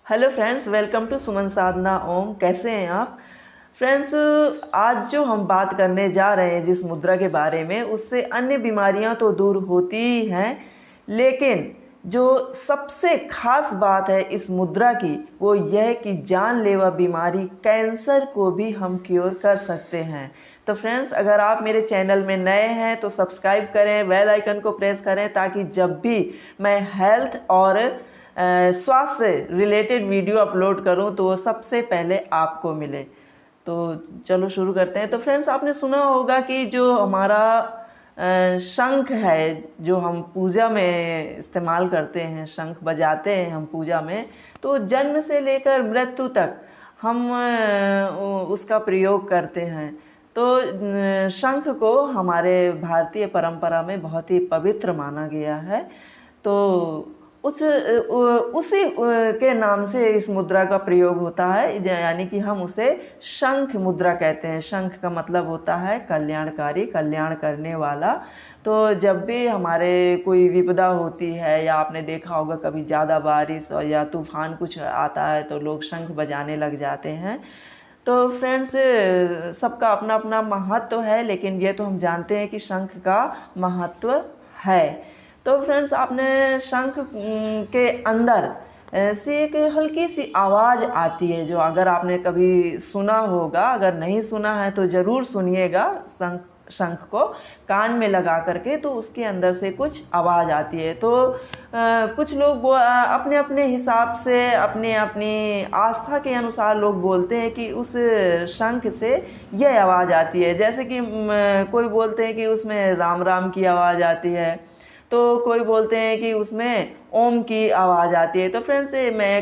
Hello friends, welcome to सुमन साधना ओम। कैसे हैं आप फ्रेंड्स? आज जो हम बात करने जा रहे हैं जिस मुद्रा के बारे में, उससे अन्य बीमारियां तो दूर होती ही हैं, लेकिन जो सबसे खास बात है इस मुद्रा की वो यह कि जानलेवा बीमारी कैंसर को भी हम क्योर कर सकते हैं। तो फ्रेंड्स, अगर आप मेरे चैनल में नए हैं तो सब्सक्राइब करें, बेल आइकन को प्रेस करें, ताकि जब भी मैं हेल्थ और स्वास्थ्य से रिलेटेड वीडियो अपलोड करूं तो वो सबसे पहले आपको मिले। तो चलो शुरू करते हैं। तो फ्रेंड्स, आपने सुना होगा कि जो हमारा शंख है, जो हम पूजा में इस्तेमाल करते हैं, शंख बजाते हैं हम पूजा में, तो जन्म से लेकर मृत्यु तक हम उसका प्रयोग करते हैं। तो शंख को हमारे भारतीय परंपरा में बहुत ही पवित्र माना गया है। तो उसी के नाम से इस मुद्रा का प्रयोग होता है, यानी कि हम उसे शंख मुद्रा कहते हैं। शंख का मतलब होता है कल्याणकारी, कल्याण करने वाला। तो जब भी हमारे कोई विपदा होती है, या आपने देखा होगा कभी ज़्यादा बारिश और या तूफान कुछ आता है, तो लोग शंख बजाने लग जाते हैं। तो फ्रेंड्स, सबका अपना अपना महत्व है, लेकिन ये तो हम जानते हैं कि शंख का महत्व है। तो फ्रेंड्स, आपने शंख के अंदर से एक हल्की सी आवाज़ आती है, जो अगर आपने कभी सुना होगा, अगर नहीं सुना है तो ज़रूर सुनिएगा। शंख को कान में लगा करके, तो उसके अंदर से कुछ आवाज़ आती है। तो कुछ लोग अपने अपने हिसाब से, अपने अपनी आस्था के अनुसार लोग बोलते हैं कि उस शंख से यह आवाज़ आती है। जैसे कि कोई बोलते हैं कि उसमें राम राम की आवाज़ आती है, तो कोई बोलते हैं कि उसमें ओम की आवाज़ आती है। तो फ्रेंड्स, मैं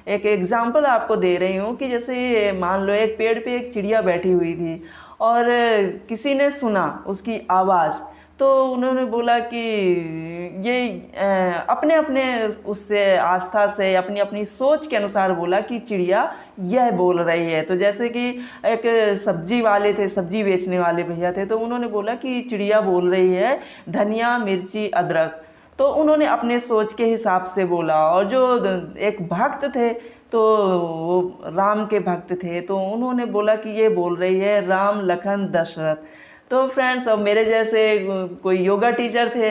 एक एग्जांपल आपको दे रही हूँ कि जैसे मान लो एक पेड़ पे एक चिड़िया बैठी हुई थी, और किसी ने सुना उसकी आवाज़, तो उन्होंने बोला कि ये अपने अपने उससे आस्था से, अपनी अपनी सोच के अनुसार बोला कि चिड़िया यह बोल रही है। तो जैसे कि एक सब्जी वाले थे, सब्जी बेचने वाले भैया थे, तो उन्होंने बोला कि चिड़िया बोल रही है धनिया मिर्ची अदरक। तो उन्होंने अपने सोच के हिसाब से बोला। और जो एक भक्त थे, तो वो राम के भक्त थे, तो उन्होंने बोला कि ये बोल रही है राम लखन दशरथ। तो फ्रेंड्स, अब मेरे जैसे कोई योगा टीचर थे,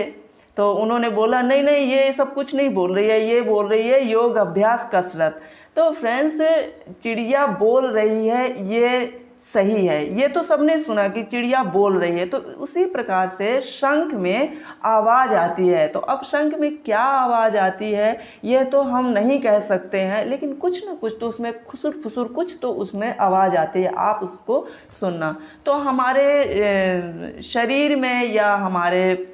तो उन्होंने बोला नहीं नहीं, ये सब कुछ नहीं बोल रही है, ये बोल रही है योग अभ्यास कसरत। तो फ्रेंड्स, चिड़िया बोल रही है, ये सही है, ये तो सबने सुना कि चिड़िया बोल रही है। तो उसी प्रकार से शंख में आवाज़ आती है। तो अब शंख में क्या आवाज़ आती है ये तो हम नहीं कह सकते हैं, लेकिन कुछ ना कुछ तो उसमें खुसुर फुसुर कुछ तो उसमें आवाज़ आती है, आप उसको सुनना। तो हमारे शरीर में या हमारे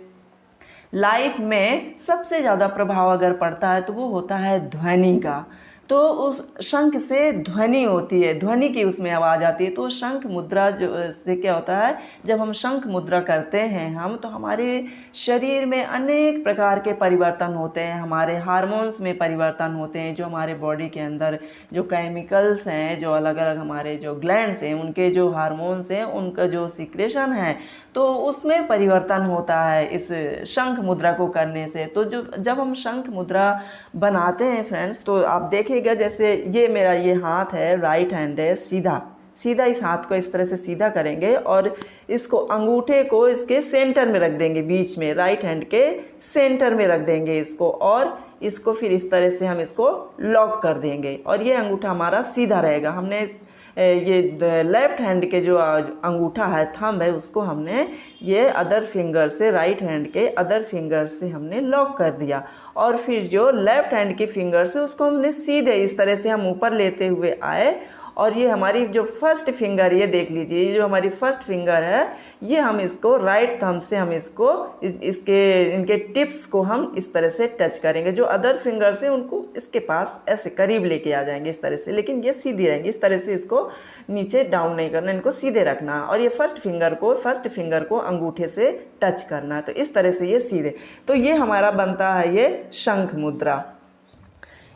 लाइफ में सबसे ज़्यादा प्रभाव अगर पड़ता है तो वो होता है ध्वनि का। तो उस शंख से ध्वनि होती है, ध्वनि की उसमें आवाज़ आती है। तो शंख मुद्रा जो से क्या होता है, जब हम शंख मुद्रा करते हैं हम, तो हमारे शरीर में अनेक प्रकार के परिवर्तन होते हैं, हमारे हार्मोन्स में परिवर्तन होते हैं, जो हमारे बॉडी के अंदर जो केमिकल्स हैं, जो अलग अलग हमारे जो ग्लैंड्स हैं, उनके जो हार्मोन्स हैं, उनका जो सिक्रेशन है, तो उसमें परिवर्तन होता है इस शंख मुद्रा को करने से। तो जब हम शंख मुद्रा बनाते हैं फ्रेंड्स, तो आप देखिए, जैसे ये मेरा ये हाथ है, राइट हैंड है, सीधा सीधा इस हाथ को इस तरह से सीधा करेंगे, और इसको अंगूठे को इसके सेंटर में रख देंगे, बीच में, राइट हैंड के सेंटर में रख देंगे इसको, और इसको फिर इस तरह से हम इसको लॉक कर देंगे, और ये अंगूठा हमारा सीधा रहेगा। हमने ये लेफ्ट हैंड के जो अंगूठा है, थंब है, उसको हमने ये अदर फिंगर से, राइट हैंड के अदर फिंगर से हमने लॉक कर दिया, और फिर जो लेफ्ट हैंड की फिंगर से उसको हमने सीधे इस तरह से हम ऊपर लेते हुए आए। और ये हमारी जो फर्स्ट फिंगर, ये देख लीजिए, ये जो हमारी फर्स्ट फिंगर है, ये हम इसको राइट थंब से हम इसको इनके टिप्स को हम इस तरह से टच करेंगे। जो अदर फिंगर से उनको इसके पास ऐसे करीब लेके आ जाएंगे इस तरह से, लेकिन ये सीधी रहेंगी। इस तरह से इसको नीचे डाउन नहीं करना, इनको सीधे रखना, और ये फर्स्ट फिंगर को अंगूठे से टच करना है। तो इस तरह से ये सीधे, तो ये हमारा बनता है ये शंख मुद्रा।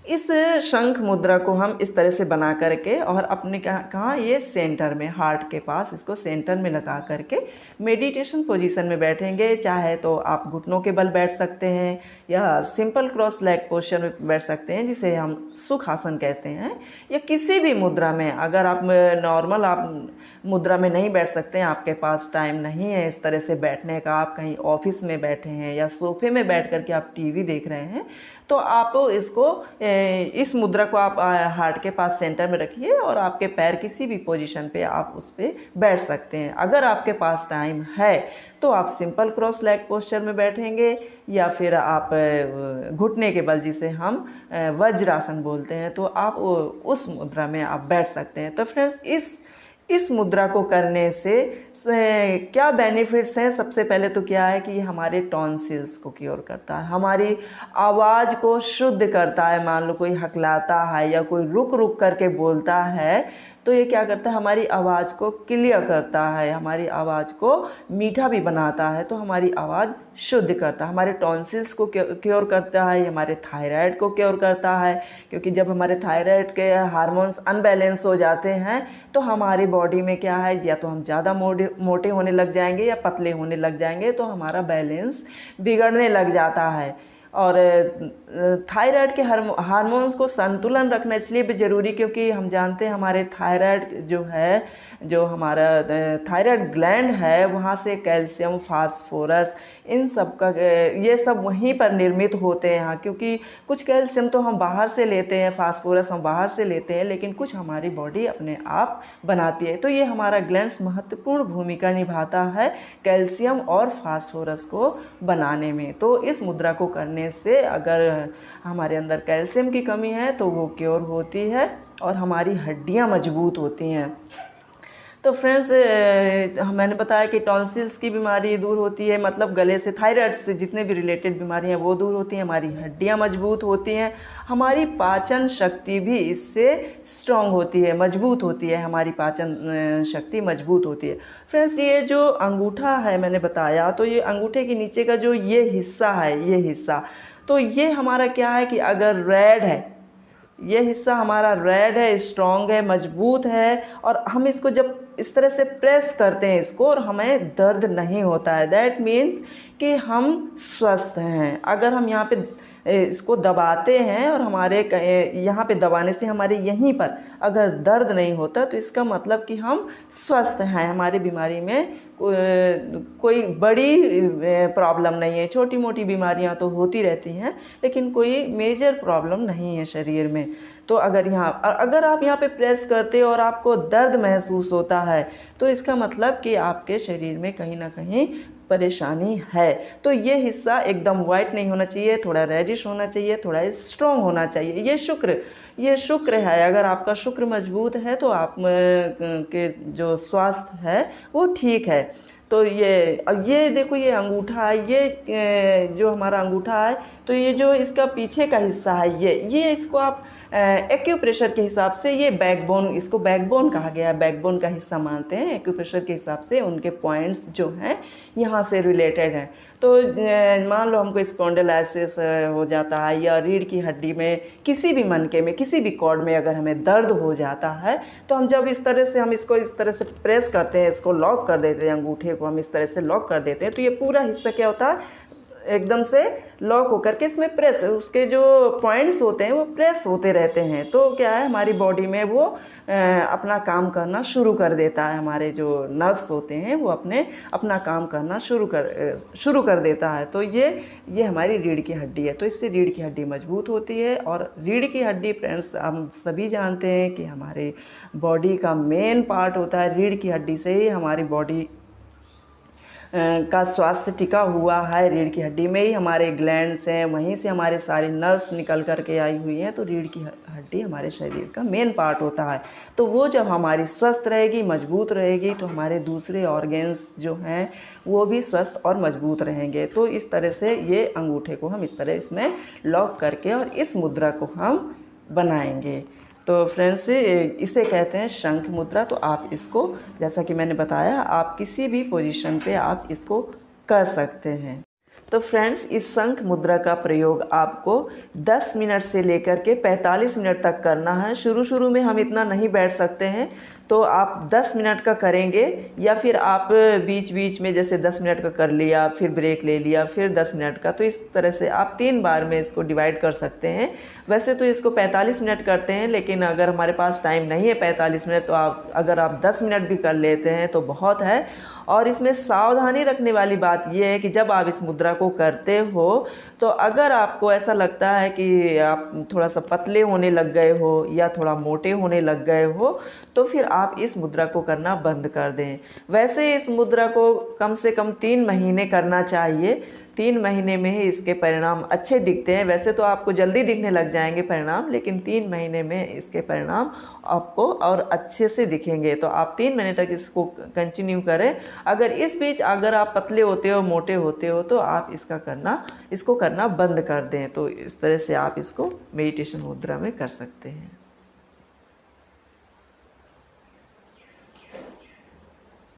इस शंख मुद्रा को हम इस तरह से बना करके और अपने कहाँ ये सेंटर में, हार्ट के पास इसको सेंटर में लगा करके मेडिटेशन पोजीशन में बैठेंगे। चाहे तो आप घुटनों के बल बैठ सकते हैं या सिंपल क्रॉस लेग पोस्चर में बैठ सकते हैं, जिसे हम सुखासन कहते हैं, या किसी भी मुद्रा में। अगर आप नॉर्मल आप मुद्रा में नहीं बैठ सकते हैं, आपके पास टाइम नहीं है इस तरह से बैठने का, आप कहीं ऑफिस में बैठे हैं या सोफे में बैठ करके आप टीवी देख रहे हैं, तो आप इसको इस मुद्रा को आप हार्ट के पास सेंटर में रखिए और आपके पैर किसी भी पोजीशन पे आप उस पर बैठ सकते हैं। अगर आपके पास टाइम है तो आप सिंपल क्रॉस लेग पोस्चर में बैठेंगे या फिर आप घुटने के बल, जिसे हम वज्रासन बोलते हैं, तो आप उस मुद्रा में आप बैठ सकते हैं। तो फ्रेंड्स, इस मुद्रा को करने से क्या बेनिफिट्स हैं? सबसे पहले तो क्या है कि ये हमारे टॉन्सिल्स को क्योर करता है, हमारी आवाज़ को शुद्ध करता है। मान लो कोई हकलाता है या कोई रुक रुक करके बोलता है, तो ये क्या करता है, हमारी आवाज़ को क्लियर करता है, हमारी आवाज़ को मीठा भी बनाता है, तो हमारी आवाज़ शुद्ध करता है। हमारे टॉन्सिल्स को क्योर करता है, हमारे थायराइड को क्योर करता है, क्योंकि जब हमारे थायराइड के हार्मोन्स अनबैलेंस हो जाते हैं तो हमारी बॉडी में क्या है, या तो हम ज़्यादा मोटे होने लग जाएंगे या पतले होने लग जाएंगे, तो हमारा बैलेंस बिगड़ने लग जाता है। और थायराइड के हार्मोन्स को संतुलन रखना इसलिए भी ज़रूरी, क्योंकि हम जानते हैं हमारे थायराइड जो है, जो हमारा थायराइड ग्लैंड है, वहाँ से कैल्शियम, फास्फोरस, इन सब का ये सब वहीं पर निर्मित होते हैं यहाँ। क्योंकि कुछ कैल्शियम तो हम बाहर से लेते हैं, फास्फोरस हम बाहर से लेते हैं, लेकिन कुछ हमारी बॉडी अपने आप बनाती है। तो ये हमारा ग्लैंड्स महत्वपूर्ण भूमिका निभाता है कैल्शियम और फास्फोरस को बनाने में। तो इस मुद्रा को करने से अगर हमारे अंदर कैल्शियम की कमी है तो वो क्योर होती है और हमारी हड्डियां मजबूत होती हैं। तो फ्रेंड्स, मैंने बताया कि टॉन्सिल्स की बीमारी दूर होती है, मतलब गले से, थायराइड से जितने भी रिलेटेड बीमारियां वो दूर होती हैं, हमारी हड्डियां मजबूत होती हैं, हमारी पाचन शक्ति भी इससे स्ट्रांग होती है, मजबूत होती है, हमारी पाचन शक्ति मजबूत होती है। फ्रेंड्स, ये जो अंगूठा है मैंने बताया, तो ये अंगूठे के नीचे का जो ये हिस्सा है, ये हिस्सा, तो ये हमारा क्या है कि अगर रेड है, ये हिस्सा हमारा रेड है, स्ट्रॉन्ग है, मजबूत है, और हम इसको जब इस तरह से प्रेस करते हैं इसको और हमें दर्द नहीं होता है, दैट मीन्स कि हम स्वस्थ हैं। अगर हम यहाँ पे इसको दबाते हैं और हमारे यहाँ पे दबाने से हमारे यहीं पर अगर दर्द नहीं होता, तो इसका मतलब कि हम स्वस्थ हैं, हमारी बीमारी में कोई बड़ी प्रॉब्लम नहीं है। छोटी मोटी बीमारियां तो होती रहती हैं, लेकिन कोई मेजर प्रॉब्लम नहीं है शरीर में। तो अगर आप यहाँ पे प्रेस करते हो और आपको दर्द महसूस होता है, तो इसका मतलब कि आपके शरीर में कहीं ना कहीं परेशानी है। तो ये हिस्सा एकदम वाइट नहीं होना चाहिए, थोड़ा रेडिश होना चाहिए, थोड़ा स्ट्रॉन्ग होना चाहिए। ये शुक्र है। अगर आपका शुक्र मजबूत है तो आप के जो स्वास्थ्य है वो ठीक है। तो ये देखो, ये अंगूठा है, ये जो हमारा अंगूठा है, तो ये जो इसका पीछे का हिस्सा है, ये इसको आप एक्यूप्रेशर के हिसाब से, ये बैकबोन, इसको बैकबोन कहा गया है, बैकबोन का हिस्सा मानते हैं। एक्यूप्रेशर के हिसाब से उनके पॉइंट्स जो हैं यहाँ से रिलेटेड हैं। तो मान लो हमको स्पॉन्डिलाइसिस हो जाता है या रीढ़ की हड्डी में, किसी भी मनके में, किसी भी कॉर्ड में अगर हमें दर्द हो जाता है, तो हम जब इस तरह से हम इसको इस तरह से प्रेस करते हैं, इसको लॉक कर देते हैं, अंगूठे को हम इस तरह से लॉक कर देते हैं, तो ये पूरा हिस्सा क्या होता है, एकदम से लॉक होकर के इसमें प्रेस, उसके जो पॉइंट्स होते हैं वो प्रेस होते रहते हैं। तो क्या है, हमारी बॉडी में वो अपना काम करना शुरू कर देता है, हमारे जो नर्व्स होते हैं वो अपना काम करना शुरू कर देता है। तो ये हमारी रीढ़ की हड्डी है। तो इससे रीढ़ की हड्डी मजबूत होती है। और रीढ़ की हड्डी फ्रेंड्स, हम सभी जानते हैं कि हमारे बॉडी का मेन पार्ट होता है। रीढ़ की हड्डी से ही हमारी बॉडी का स्वास्थ्य टिका हुआ है। रीढ़ की हड्डी में ही हमारे ग्लैंड्स हैं, वहीं से हमारे सारे नर्व्स निकल करके आई हुई हैं। तो रीढ़ की हड्डी हमारे शरीर का मेन पार्ट होता है। तो वो जब हमारी स्वस्थ रहेगी, मजबूत रहेगी, तो हमारे दूसरे ऑर्गेन्स जो हैं वो भी स्वस्थ और मजबूत रहेंगे। तो इस तरह से ये अंगूठे को हम इस तरह इसमें लॉक करके और इस मुद्रा को हम बनाएंगे। तो फ्रेंड्स, इसे कहते हैं शंख मुद्रा। तो आप इसको, जैसा कि मैंने बताया, आप किसी भी पोजीशन पे आप इसको कर सकते हैं। तो फ्रेंड्स, इस शंख मुद्रा का प्रयोग आपको 10 मिनट से लेकर के 45 मिनट तक करना है। शुरू शुरू में हम इतना नहीं बैठ सकते हैं, तो आप 10 मिनट का करेंगे, या फिर आप बीच बीच में जैसे 10 मिनट का कर लिया, फिर ब्रेक ले लिया, फिर 10 मिनट का, तो इस तरह से आप 3 बार में इसको डिवाइड कर सकते हैं। वैसे तो इसको 45 मिनट करते हैं, लेकिन अगर हमारे पास टाइम नहीं है 45 मिनट, तो अगर आप 10 मिनट भी कर लेते हैं तो बहुत है। और इसमें सावधानी रखने वाली बात यह है कि जब आप इस मुद्रा को करते हो, तो अगर आपको ऐसा लगता है कि आप थोड़ा सा पतले होने लग गए हो या थोड़ा मोटे होने लग गए हो, तो फिर आप इस मुद्रा को करना बंद कर दें। वैसे इस मुद्रा को कम से कम 3 महीने करना चाहिए। 3 महीने में ही इसके परिणाम अच्छे दिखते हैं। वैसे तो आपको जल्दी दिखने लग जाएंगे परिणाम, लेकिन 3 महीने में इसके परिणाम आपको और अच्छे से दिखेंगे। तो आप 3 महीने तक इसको कंटिन्यू करें। अगर इस बीच अगर आप पतले होते हो, मोटे होते हो, तो आप इसको करना बंद कर दें। तो इस तरह से आप इसको मेडिटेशन मुद्रा में कर सकते हैं।